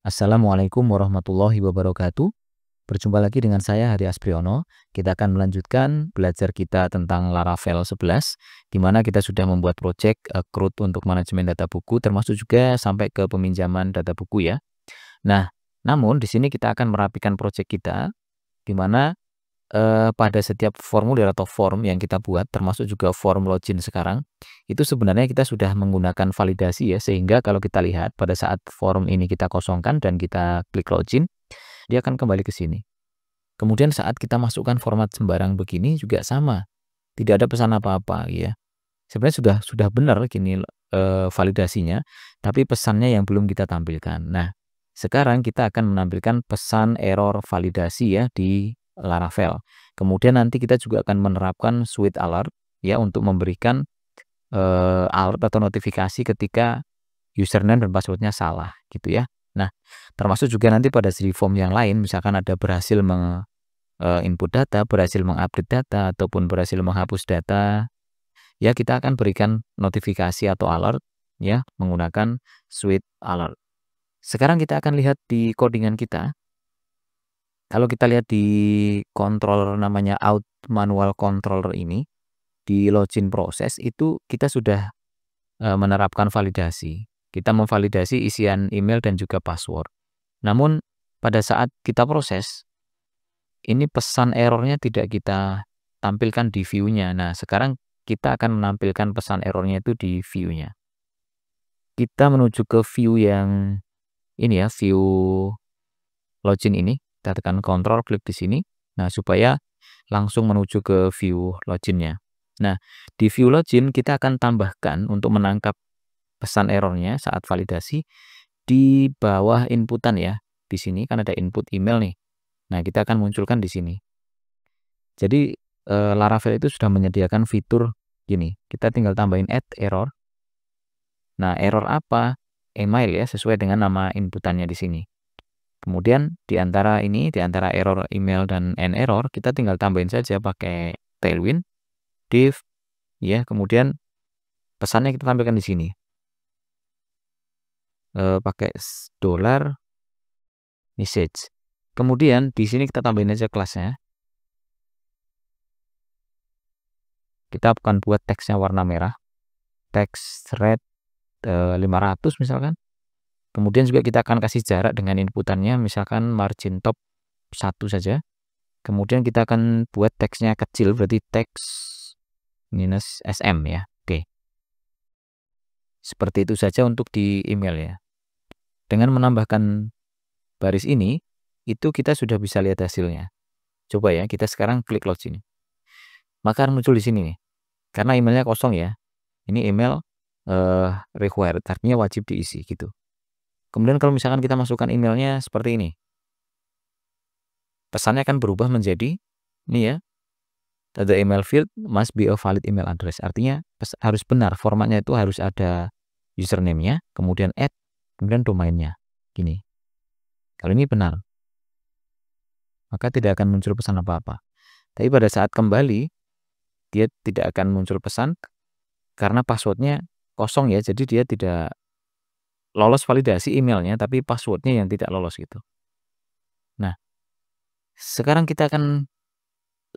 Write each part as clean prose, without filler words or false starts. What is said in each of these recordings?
Assalamualaikum warahmatullahi wabarakatuh. Berjumpa lagi dengan saya Hari Aspriono. Kita akan melanjutkan belajar kita tentang Laravel 11, di mana kita sudah membuat project CRUD untuk manajemen data buku, termasuk juga sampai ke peminjaman data buku ya. Nah, namun di sini kita akan merapikan project kita, di mana pada setiap formulir atau form yang kita buat, termasuk juga form login sekarang, itu sebenarnya kita sudah menggunakan validasi ya, sehingga kalau kita lihat pada saat form ini kita kosongkan dan kita klik login, dia akan kembali ke sini. Kemudian saat kita masukkan format sembarang begini juga sama, tidak ada pesan apa-apa ya. Sebenarnya sudah benar gini validasinya, tapi pesannya yang belum kita tampilkan. Nah, sekarang kita akan menampilkan pesan error validasi ya di Laravel. Kemudian nanti kita juga akan menerapkan suite alert ya untuk memberikan alert atau notifikasi ketika username dan passwordnya salah gitu ya. Nah, termasuk juga nanti pada segi form yang lain, misalkan ada berhasil input data, berhasil mengupdate data, ataupun berhasil menghapus data, ya kita akan berikan notifikasi atau alert ya menggunakan suite alert. Sekarang kita akan lihat di codingan kita. Kalau kita lihat di controller namanya out manual controller ini, di login proses itu kita sudah menerapkan validasi. Kita memvalidasi isian email dan juga password. Namun pada saat kita proses, ini pesan errornya tidak kita tampilkan di view-nya. Nah, sekarang kita akan menampilkan pesan errornya itu di view-nya. Kita menuju ke view yang ini ya, view login ini. Kita tekan Ctrl, klik di sini. Nah, supaya langsung menuju ke view login-nya. Nah, di view login kita akan tambahkan untuk menangkap pesan errornya saat validasi di bawah inputan ya. Di sini kan ada input email nih. Nah, kita akan munculkan di sini. Jadi Laravel itu sudah menyediakan fitur gini. Kita tinggal tambahin add error. Nah, error apa? Email ya, sesuai dengan nama inputannya di sini. Kemudian di antara error email dan end error, kita tinggal tambahin saja pakai Tailwind, div, ya. Kemudian pesannya kita tampilkan di sini. Pakai $message. Kemudian di sini kita tambahin aja kelasnya. Kita akan buat teksnya warna merah. Teks red 500 misalkan. Kemudian juga kita akan kasih jarak dengan inputannya, misalkan margin top 1 saja. Kemudian kita akan buat teksnya kecil, berarti teks minus SM ya. Oke. Seperti itu saja untuk di email ya. Dengan menambahkan baris ini, itu kita sudah bisa lihat hasilnya. Coba ya, kita sekarang klik login. Maka muncul di sini nih. Karena emailnya kosong ya. Ini email required, artinya wajib diisi gitu. Kemudian kalau misalkan kita masukkan emailnya seperti ini, pesannya akan berubah menjadi ini ya, the email field must be a valid email address. Artinya harus benar, formatnya itu harus ada username-nya, kemudian add, kemudian domainnya. Gini. Kalau ini benar, maka tidak akan muncul pesan apa-apa. Tapi pada saat kembali, dia tidak akan muncul pesan karena passwordnya kosong ya, jadi dia tidak lolos validasi emailnya, tapi passwordnya yang tidak lolos gitu. Nah, sekarang kita akan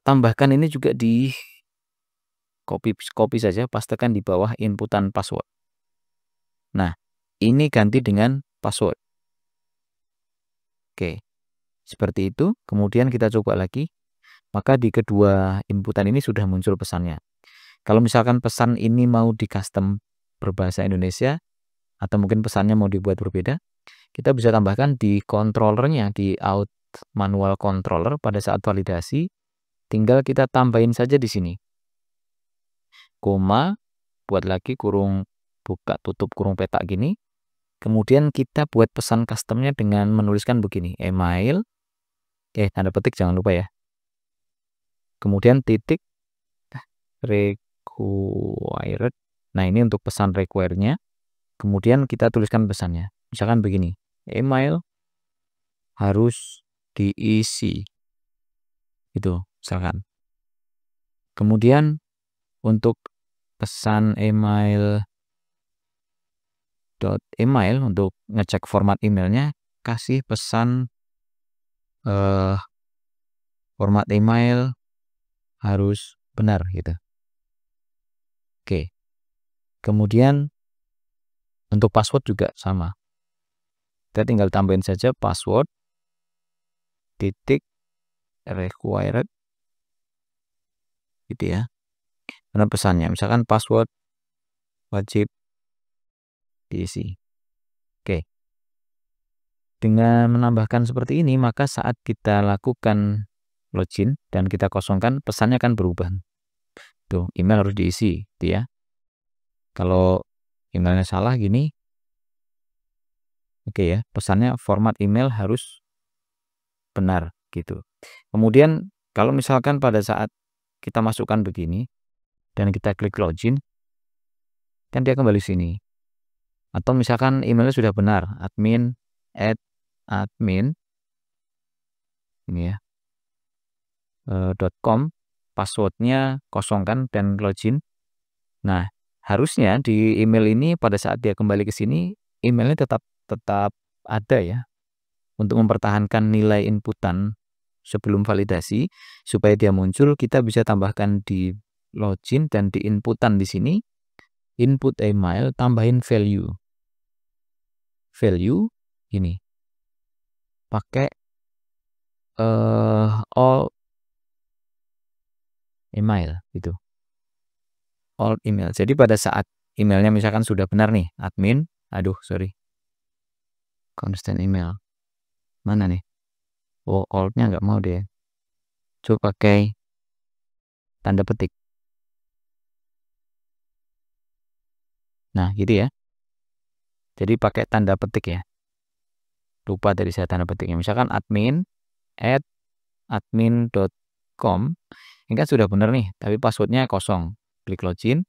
tambahkan ini juga di copy saja, pastekan di bawah inputan password. Nah, ini ganti dengan password. Oke, seperti itu. Kemudian kita coba lagi. Maka di kedua inputan ini sudah muncul pesannya. Kalau misalkan pesan ini mau di custom berbahasa Indonesia, atau mungkin pesannya mau dibuat berbeda, kita bisa tambahkan di controllernya, di out manual controller pada saat validasi, tinggal kita tambahin saja di sini. Koma, buat lagi kurung buka tutup kurung petak gini. Kemudian kita buat pesan customnya dengan menuliskan begini, email, tanda petik jangan lupa ya. Kemudian titik required. Nah, ini untuk pesan require-nya. Kemudian kita tuliskan pesannya. Misalkan begini, email harus diisi. Itu, misalkan. Kemudian untuk pesan email untuk ngecek format emailnya, kasih pesan format email harus benar gitu. Oke. Kemudian untuk password juga sama. Kita tinggal tambahin saja password titik required gitu ya. Karena pesannya misalkan password wajib diisi. Oke. Dengan menambahkan seperti ini, maka saat kita lakukan login dan kita kosongkan, pesannya akan berubah. Tuh, email harus diisi, gitu ya. Kalau emailnya salah gini, oke ya, pesannya format email harus benar gitu. Kemudian kalau misalkan pada saat kita masukkan begini dan kita klik login, kan dia kembali sini. Atau misalkan emailnya sudah benar, admin ini ya, .com, passwordnya kosongkan dan login. Nah, harusnya di email ini pada saat dia kembali ke sini, emailnya tetap ada ya, untuk mempertahankan nilai inputan sebelum validasi supaya dia muncul. Kita bisa tambahkan di login dan di inputan di sini, input email, tambahin value ini pakai all email gitu, all email. Jadi pada saat emailnya misalkan sudah benar nih, admin, constant email mana nih, oh all-nya nggak mau deh, coba pakai tanda petik. Nah gitu ya, jadi pakai tanda petik ya, lupa dari saya tanda petiknya. Misalkan admin.com, ini kan sudah benar nih, tapi passwordnya kosong. Klik login,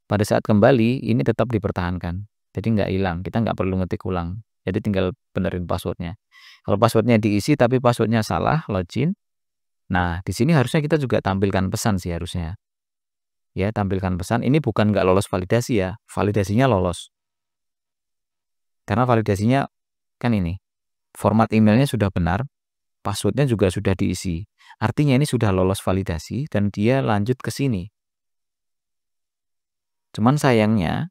pada saat kembali ini tetap dipertahankan, jadi nggak hilang, kita nggak perlu ngetik ulang, jadi tinggal benerin passwordnya. Kalau passwordnya diisi tapi passwordnya salah, login, nah di sini harusnya kita juga tampilkan pesan sih harusnya ya, tampilkan pesan. Ini bukan nggak lolos validasi ya, validasinya lolos karena validasinya kan ini format emailnya sudah benar, passwordnya juga sudah diisi, artinya ini sudah lolos validasi dan dia lanjut ke sini. Cuman sayangnya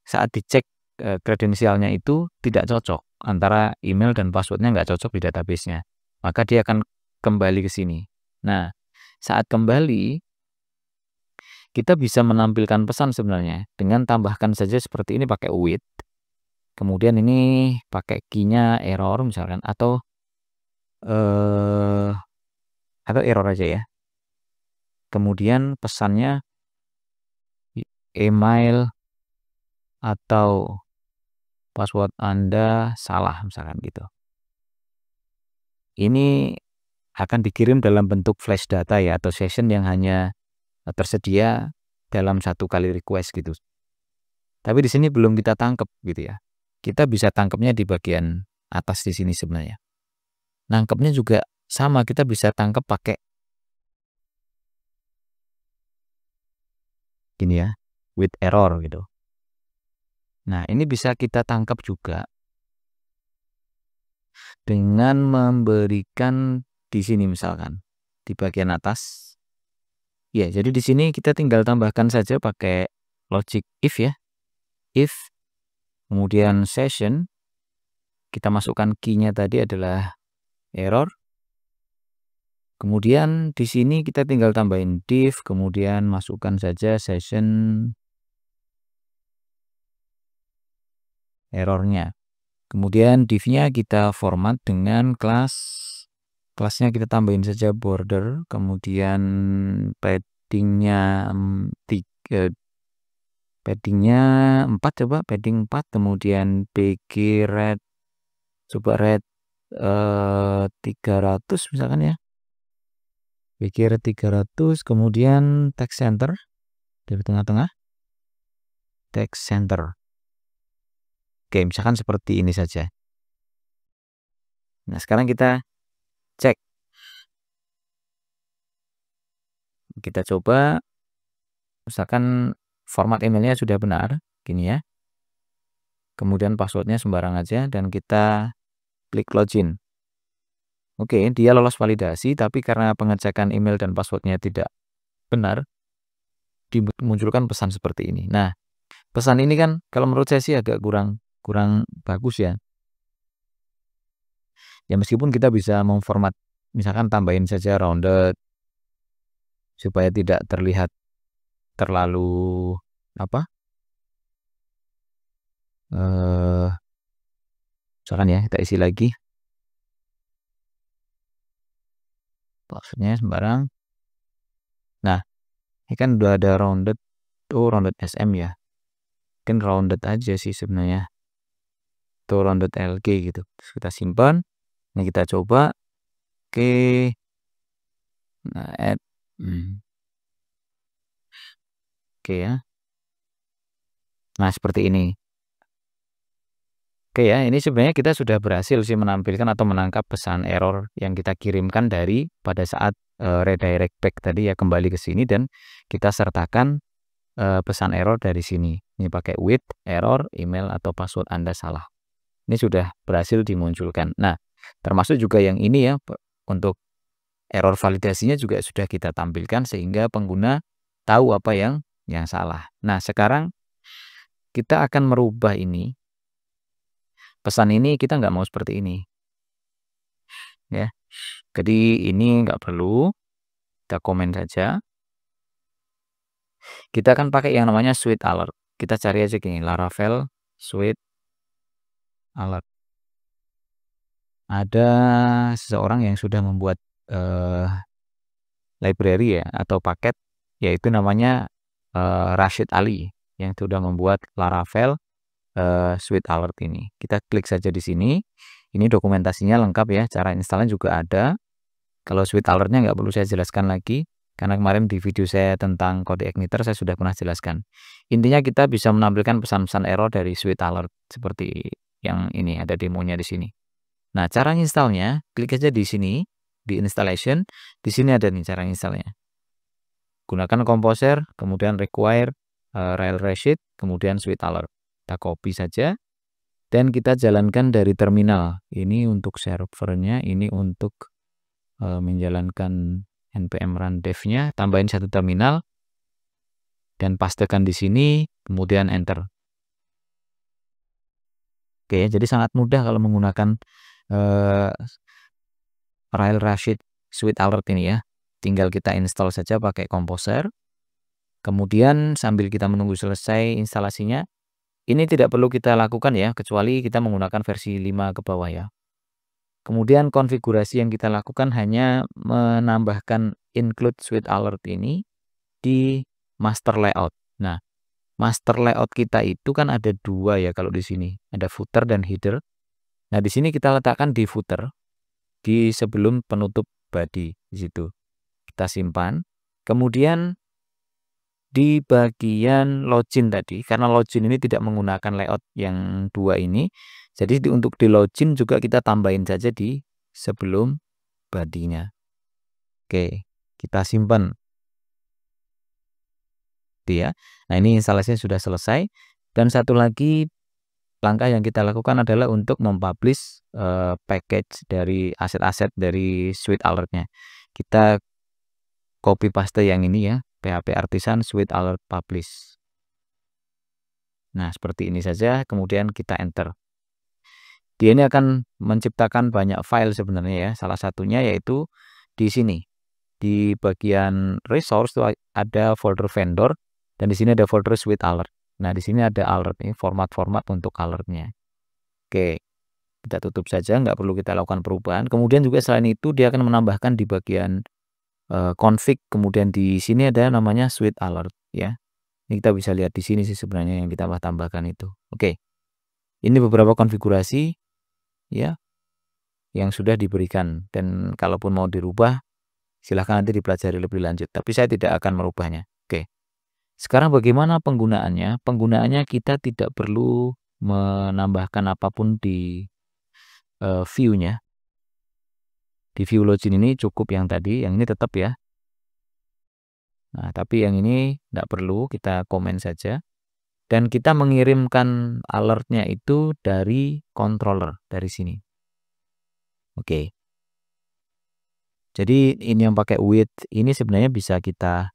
saat dicek kredensialnya itu tidak cocok, antara email dan passwordnya nggak cocok di database-nya, maka dia akan kembali ke sini. Nah, saat kembali kita bisa menampilkan pesan sebenarnya dengan tambahkan saja seperti ini pakai with, kemudian ini pakai key-nya error misalkan, atau error aja ya. Kemudian pesannya email atau password Anda salah misalkan gitu. Ini akan dikirim dalam bentuk flash data ya, atau session yang hanya tersedia dalam satu kali request gitu. Tapi di sini belum kita tangkap gitu ya. Kita bisa tangkapnya di bagian atas di sini sebenarnya. Nangkepnya juga sama, kita bisa tangkap pakai gini ya, with error gitu. Nah, ini bisa kita tangkap juga dengan memberikan di sini misalkan di bagian atas. Ya, jadi di sini kita tinggal tambahkan saja pakai logic if ya. If kemudian session, kita masukkan key-nya tadi adalah error. Kemudian di sini kita tinggal tambahin div, kemudian masukkan saja session errornya. Kemudian div-nya kita format dengan kelasnya kita tambahin saja border, kemudian paddingnya 4 coba, padding 4, kemudian bg red, coba red 300 misalkan ya, bg red 300, kemudian text center dari tengah-tengah, text center. Oke, misalkan seperti ini saja. Nah, sekarang kita cek. Kita coba, misalkan format emailnya sudah benar, gini ya. Kemudian passwordnya sembarang aja, dan kita klik login. Oke, dia lolos validasi, tapi karena pengecekan email dan passwordnya tidak benar, dimunculkan pesan seperti ini. Nah, pesan ini kan kalau menurut saya sih agak kurang bagus ya. Ya meskipun kita bisa memformat, misalkan tambahin saja rounded supaya tidak terlihat terlalu apa? Misalkan ya kita isi lagi. Maksudnya sembarang. Nah, ini kan udah ada rounded. Oh, rounded SM ya. Kan rounded aja sih sebenarnya. Tuh rounded LG gitu. Terus kita simpan. Nah, kita coba. Oke. Nah, add. Oke ya. Nah, seperti ini. Oke ya, ini sebenarnya kita sudah berhasil sih menampilkan atau menangkap pesan error yang kita kirimkan dari pada saat redirect back tadi ya, kembali ke sini dan kita sertakan pesan error dari sini. Ini pakai with error email atau password Anda salah. Ini sudah berhasil dimunculkan. Nah, termasuk juga yang ini ya, untuk error validasinya juga sudah kita tampilkan sehingga pengguna tahu apa yang salah. Nah, sekarang kita akan merubah ini. Pesan ini kita nggak mau seperti ini. Ya. Jadi ini nggak perlu. Kita komen saja. Kita akan pakai yang namanya sweet alert. Kita cari aja gini, Laravel sweet alert. Ada seseorang yang sudah membuat library ya atau paket, yaitu namanya Rashid Ali yang sudah membuat Laravel sweet alert ini. Kita klik saja di sini. Ini dokumentasinya lengkap ya. Cara installnya juga ada. Kalau sweet alertnya nggak perlu saya jelaskan lagi, karena kemarin di video saya tentang kode igniter saya sudah pernah jelaskan. Intinya kita bisa menampilkan pesan-pesan error dari sweet alert seperti yang ini ada demonya di sini. Nah, cara installnya klik aja di sini di installation. Di sini ada nih cara installnya. Gunakan Composer, kemudian require Rail Rashid, kemudian sweet alert. Kita copy saja dan kita jalankan dari terminal. Ini untuk servernya, ini untuk menjalankan npm run dev-nya, tambahin satu terminal dan pastekan di sini, kemudian enter. Oke, jadi sangat mudah kalau menggunakan Rail Rashid sweet alert ini ya. Tinggal kita install saja pakai Composer. Kemudian sambil kita menunggu selesai instalasinya, ini tidak perlu kita lakukan ya, kecuali kita menggunakan versi 5 ke bawah ya. Kemudian konfigurasi yang kita lakukan hanya menambahkan include sweet alert ini di master layout. Nah, master layout kita itu kan ada dua ya kalau di sini. Ada footer dan header. Nah, di sini kita letakkan di footer, di sebelum penutup body di situ. Kita simpan. Kemudian di bagian login tadi, karena login ini tidak menggunakan layout yang dua ini, jadi untuk di login juga kita tambahin saja di sebelum bodinya. Oke, kita simpan. Ya. Nah, ini instalasinya sudah selesai. Dan satu lagi langkah yang kita lakukan adalah untuk mempublish package dari aset-aset dari sweet alertnya. Kita copy paste yang ini ya, PHP Artisan sweet alert publish. Nah, seperti ini saja, kemudian kita enter. Dia ini akan menciptakan banyak file sebenarnya ya. Salah satunya yaitu di sini. Di bagian resource itu ada folder vendor dan di sini ada folder sweet alert. Nah, di sini ada alert ini, format-format untuk alertnya. Oke, kita tutup saja, nggak perlu kita lakukan perubahan. Kemudian juga selain itu dia akan menambahkan di bagian config, kemudian di sini ada namanya sweet alert ya. Ini kita bisa lihat di sini sih sebenarnya yang kita tambahkan itu. Oke. Ini beberapa konfigurasi ya yang sudah diberikan, dan kalaupun mau dirubah silahkan nanti dipelajari lebih lanjut, tapi saya tidak akan merubahnya. Oke. Sekarang bagaimana penggunaannya? Penggunaannya kita tidak perlu menambahkan apapun di view-nya. Di view login ini cukup yang tadi, yang ini tetap ya. Nah, tapi yang ini tidak perlu, kita komen saja. Dan kita mengirimkan alertnya itu dari controller, dari sini. Oke. Jadi ini yang pakai width ini sebenarnya bisa kita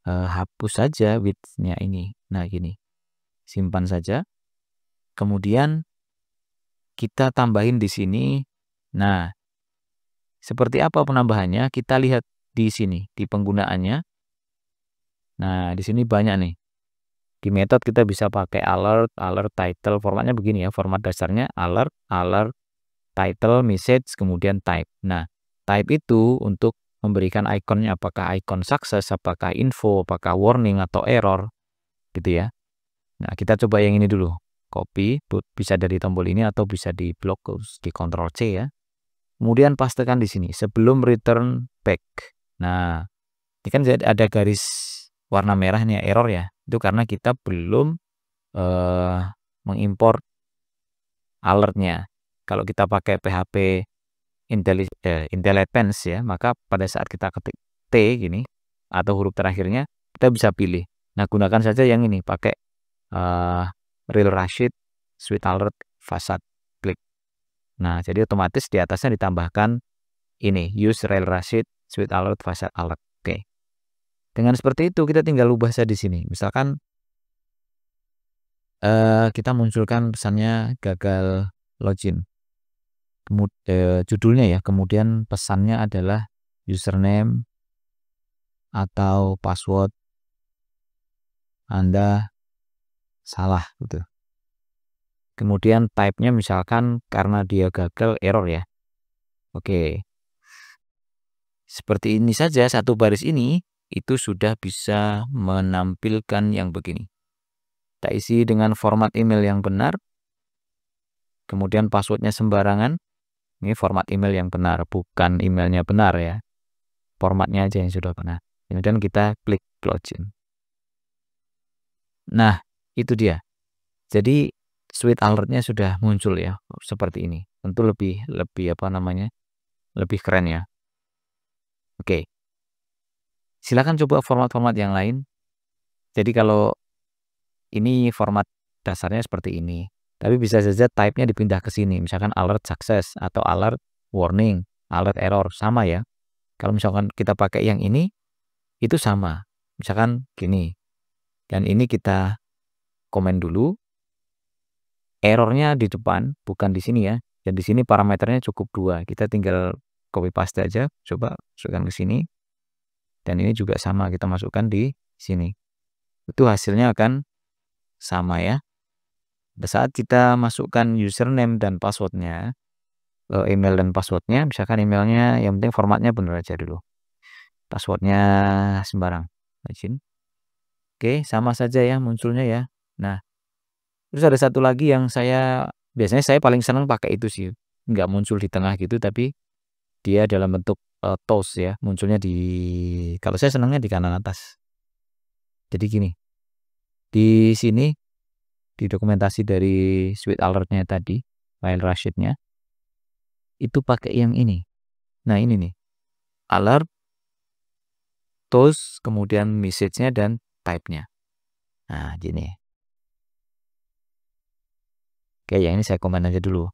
hapus saja width-nya ini. Nah, gini. Simpan saja. Kemudian kita tambahin di sini. Nah, seperti apa penambahannya? Kita lihat di sini, di penggunaannya. Nah, di sini banyak nih. Di method kita bisa pakai alert, alert title. Formatnya begini ya. Format dasarnya alert, alert, title, message, kemudian type. Nah, type itu untuk memberikan ikonnya, apakah ikon sukses, apakah info, apakah warning atau error, gitu ya. Nah, kita coba yang ini dulu. Copy, bisa dari tombol ini atau bisa di blok di Ctrl C ya. Kemudian pastekan di sini sebelum return back. Nah, ini kan ada garis warna merahnya error ya. Itu karena kita belum mengimport alertnya. Kalau kita pakai PHP Intelligence ya, maka pada saat kita ketik T gini atau huruf terakhirnya kita bisa pilih. Nah, gunakan saja yang ini pakai Real Rashid Sweet Alert Facade Click. Nah, jadi otomatis di atasnya ditambahkan ini use Real Rashid Sweet Alert Facade Alert. Oke. Dengan seperti itu kita tinggal ubah saja di sini. Misalkan kita munculkan pesannya gagal login. Judulnya ya, kemudian pesannya adalah username atau password Anda salah gitu. Kemudian type-nya misalkan karena dia gagal error ya. Oke. Seperti ini saja, satu baris ini itu sudah bisa menampilkan yang begini. Kita isi dengan format email yang benar. Kemudian passwordnya sembarangan. Ini format email yang benar, bukan emailnya benar ya. Formatnya aja yang sudah benar. Kemudian kita klik login. Nah, itu dia. Jadi sweet alertnya sudah muncul ya, seperti ini. Tentu lebih apa namanya? Lebih keren ya. Oke. Silakan coba format-format yang lain. Jadi kalau ini format dasarnya seperti ini. Tapi bisa saja type-nya dipindah ke sini. Misalkan alert success atau alert warning, alert error. Sama ya. Kalau misalkan kita pakai yang ini, itu sama. Misalkan gini. Dan ini kita komen dulu. Errornya di depan, bukan di sini ya. Dan di sini parameternya cukup 2. Kita tinggal copy paste aja. Coba masukkan ke sini. Dan ini juga sama. Kita masukkan di sini. Itu hasilnya akan sama ya. Pada saat kita masukkan username dan passwordnya, email dan passwordnya, misalkan emailnya yang penting formatnya benar aja dulu. Passwordnya sembarang. Izin. Oke, sama saja ya munculnya ya. Nah, terus ada satu lagi yang biasanya saya paling senang pakai itu sih. Nggak muncul di tengah gitu, tapi dia dalam bentuk toast ya. Munculnya kalau saya senangnya di kanan atas. Jadi gini, di sini, di dokumentasi dari Sweet Alertnya tadi, file Rashidnya, itu pakai yang ini. Nah, ini nih. Alert, toast, kemudian message-nya dan type-nya. Nah, gini. Oke, yang ini saya komen aja dulu.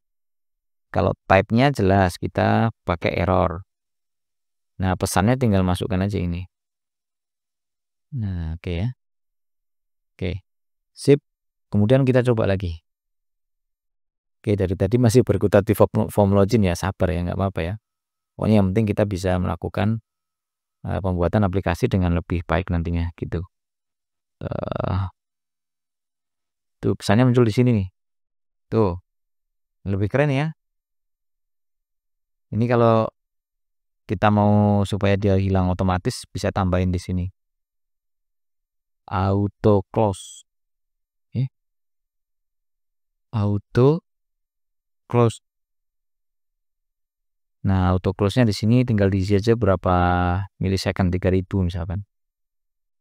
Kalau type-nya jelas, kita pakai error. Nah, pesannya tinggal masukkan aja ini. Nah, oke ya. Oke. Sip. Kemudian kita coba lagi. Oke, dari tadi masih berkutat di form login ya, sabar ya, nggak apa-apa ya. Pokoknya yang penting kita bisa melakukan pembuatan aplikasi dengan lebih baik nantinya gitu. Tuh pesannya muncul di sini nih. Tuh, lebih keren ya. Ini kalau kita mau supaya dia hilang otomatis bisa tambahin di sini. Auto close. Auto close. Nah, auto close-nya di sini tinggal diisi aja berapa milisecond, 3000 misalkan.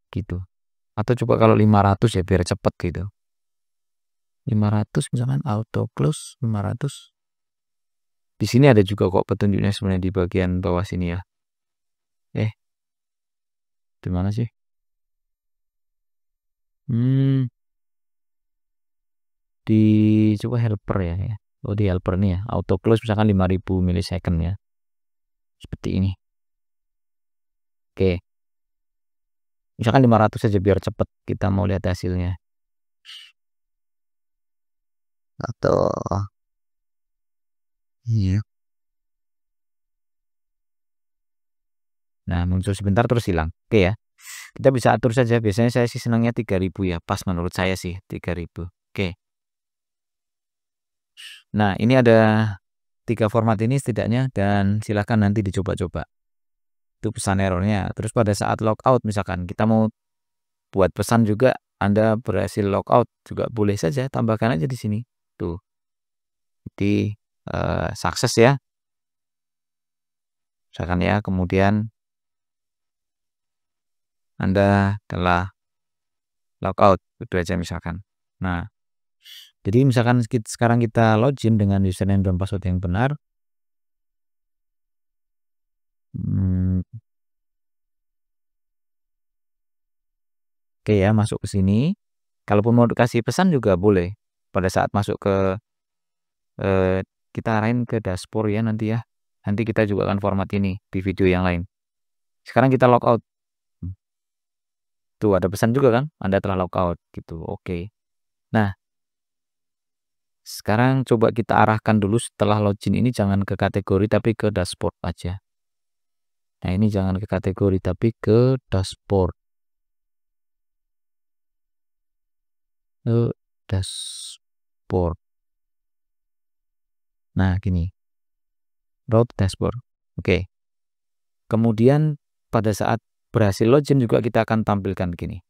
Gitu. Atau coba kalau 500 ya biar cepet gitu. 500 misalkan auto close 500. Di sini ada juga kok petunjuknya sebenarnya di bagian bawah sini ya. Di mana sih? Di coba helper ya. Oh, di helper nih ya, auto close misalkan 5000 milisecond ya. Seperti ini. Oke. Misalkan 500 saja biar cepat kita mau lihat hasilnya. Atau iya. Nah, muncul sebentar terus hilang. Oke ya. Kita bisa atur saja. Biasanya saya sih senangnya 3000 ya. Pas menurut saya sih 3000. Oke. Nah, ini ada 3 format ini setidaknya dan silahkan nanti dicoba-coba. Itu pesan errornya. Terus pada saat logout misalkan kita mau buat pesan juga, Anda berhasil logout juga boleh saja, tambahkan aja di sini. Tuh. Jadi sukses ya. Misalkan ya, kemudian Anda telah logout, itu aja misalkan. Nah, jadi misalkan sekarang kita login dengan username dan password yang benar. Oke ya, masuk ke sini. Kalaupun mau dikasih pesan juga boleh. Pada saat masuk ke kita arahin ke dashboard ya nanti ya. Nanti kita juga akan format ini di video yang lain. Sekarang kita logout. Tuh ada pesan juga kan? Anda telah logout gitu. Oke. Nah, sekarang coba kita arahkan dulu setelah login ini jangan ke kategori tapi ke dashboard aja. Nah, ini jangan ke kategori tapi ke dashboard. Dashboard. Nah, gini. Route dashboard. Oke. Kemudian pada saat berhasil login juga kita akan tampilkan gini.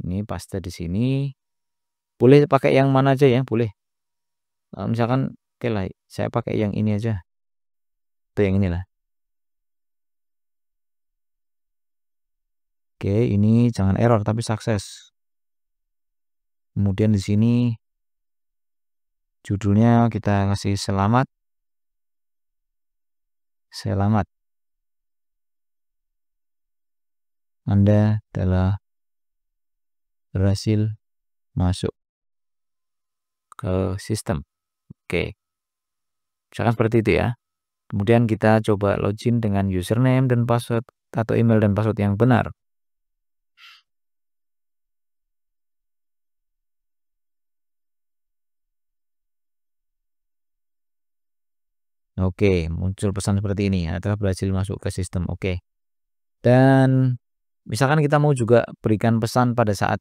Ini paste di sini. Boleh pakai yang mana aja ya, boleh. Misalkan oke lah, saya pakai yang ini aja. Tuh yang inilah. Oke, ini jangan error tapi sukses. Kemudian di sini judulnya kita kasih selamat. Selamat. Anda telah berhasil masuk ke sistem. Oke. Misalkan seperti itu ya. Kemudian kita coba login dengan username dan password atau email dan password yang benar. Oke, muncul pesan seperti ini, telah berhasil masuk ke sistem. Oke. Dan misalkan kita mau juga berikan pesan pada saat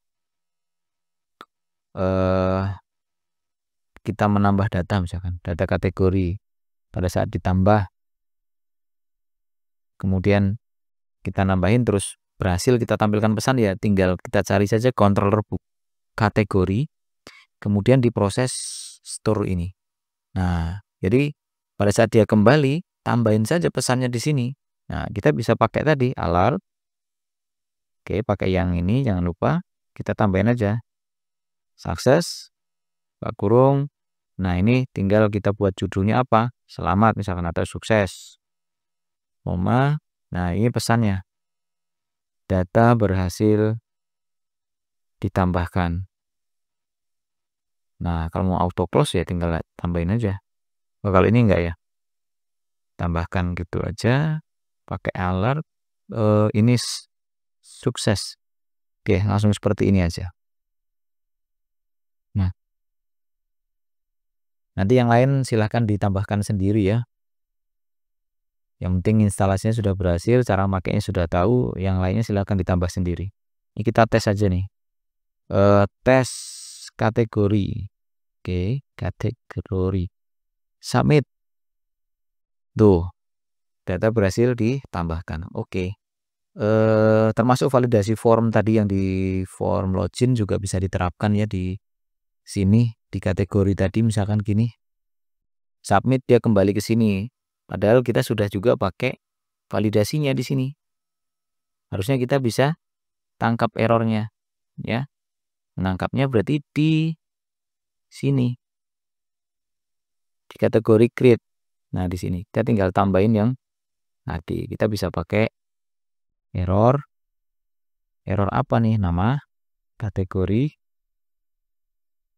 kita menambah data misalkan, data kategori. Pada saat ditambah, kemudian kita nambahin terus berhasil kita tampilkan pesan ya tinggal kita cari saja controller kategori, kemudian diproses store ini. Nah, jadi pada saat dia kembali, tambahin saja pesannya di sini. Nah, kita bisa pakai tadi alert. Oke, pakai yang ini jangan lupa. Kita tambahin aja. Sukses, Pak kurung. Nah, ini tinggal kita buat judulnya apa? Selamat misalkan atau sukses. Koma. Nah, ini pesannya. Data berhasil ditambahkan. Nah, kalau mau auto close ya tinggal tambahin aja. Oh, kalau ini enggak ya. Tambahkan gitu aja. Pakai alert. Ini sukses. Oke, langsung seperti ini aja. Nah, nanti yang lain silahkan ditambahkan sendiri ya. Yang penting instalasinya sudah berhasil, cara makainya sudah tahu, yang lainnya silahkan ditambah sendiri. Ini kita tes aja nih. Tes kategori. Oke, kategori. Submit. Tuh, data berhasil ditambahkan. Oke. Termasuk validasi form tadi yang di form login juga bisa diterapkan ya di sini. Di kategori tadi misalkan gini. Submit dia kembali ke sini. Padahal kita sudah juga pakai validasinya di sini. Harusnya kita bisa tangkap errornya, ya. Menangkapnya berarti di sini. Di kategori create. Nah, di sini kita tinggal tambahin yang tadi. Kita bisa pakai error. Error apa nih? Nama, kategori,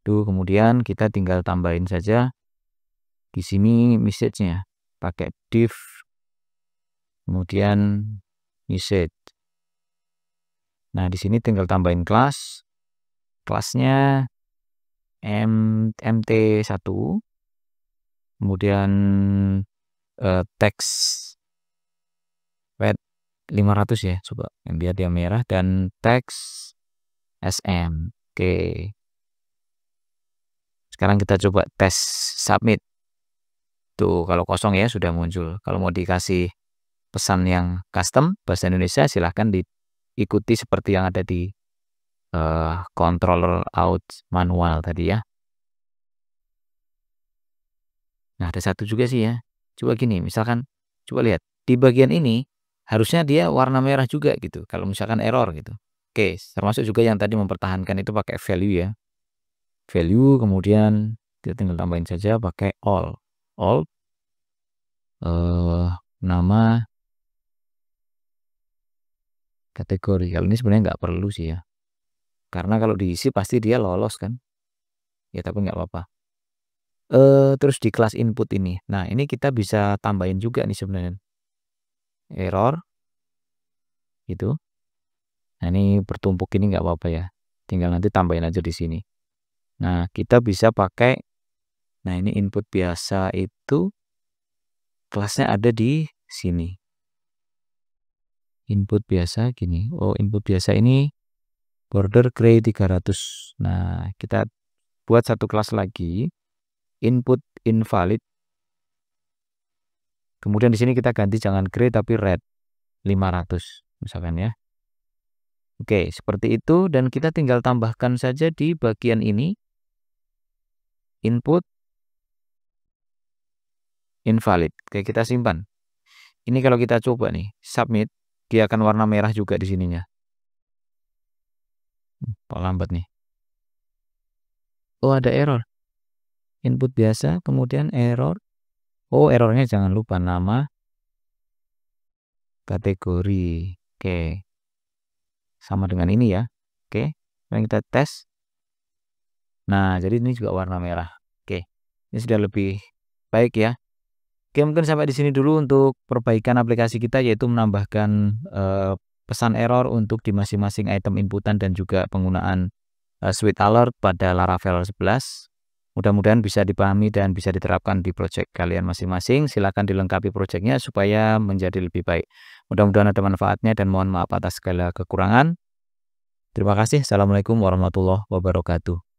Tuh, kemudian kita tinggal tambahin saja di sini message-nya pakai div, kemudian message. Nah, di sini tinggal tambahin kelas, kelasnya mt1, kemudian teks red 500 ya, coba biar dia merah, dan teks sm. Oke, sekarang kita coba tes submit. Tuh, kalau kosong ya sudah muncul. Kalau mau dikasih pesan yang custom bahasa Indonesia, silahkan diikuti seperti yang ada di controller out manual tadi ya. Nah, ada satu juga sih ya. Coba gini, misalkan coba lihat di bagian ini harusnya dia warna merah juga gitu. Kalau misalkan error gitu. Oke, termasuk juga yang tadi mempertahankan itu pakai value ya. Value, kemudian kita tinggal tambahin saja pakai all. All nama kategori. Kalau ini sebenarnya nggak perlu sih ya. Karena kalau diisi pasti dia lolos kan. Ya tapi nggak apa-apa. Terus di kelas input ini. Nah, ini kita bisa tambahin juga nih sebenarnya. Error. Gitu. Nah, ini bertumpuk ini nggak apa-apa ya. Tinggal nanti tambahin aja di sini. Nah, kita bisa pakai. Nah, ini input biasa itu kelasnya ada di sini. Input biasa gini. Oh, input biasa ini border gray 300. Nah, kita buat satu kelas lagi. Input invalid. Kemudian di sini kita ganti jangan gray tapi red 500 misalkan ya. Oke, seperti itu dan kita tinggal tambahkan saja di bagian ini input invalid. Oke, kita simpan. Ini kalau kita coba nih, submit, dia akan warna merah juga di sininya. Kok lambat nih. Oh, ada error. Input biasa, kemudian error. Oh, errornya jangan lupa nama kategori. Oke. Sama dengan ini ya. Oke. Sekarang kita tes. Nah, jadi ini juga warna merah. Oke. Ini sudah lebih baik ya. Oke, mungkin sampai di sini dulu untuk perbaikan aplikasi kita, yaitu menambahkan pesan error untuk di masing-masing item inputan dan juga penggunaan switch alert pada Laravel 11. Mudah-mudahan bisa dipahami dan bisa diterapkan di project kalian masing-masing. Silakan dilengkapi projectnya supaya menjadi lebih baik. Mudah-mudahan ada manfaatnya dan mohon maaf atas segala kekurangan. Terima kasih. Assalamualaikum warahmatullahi wabarakatuh.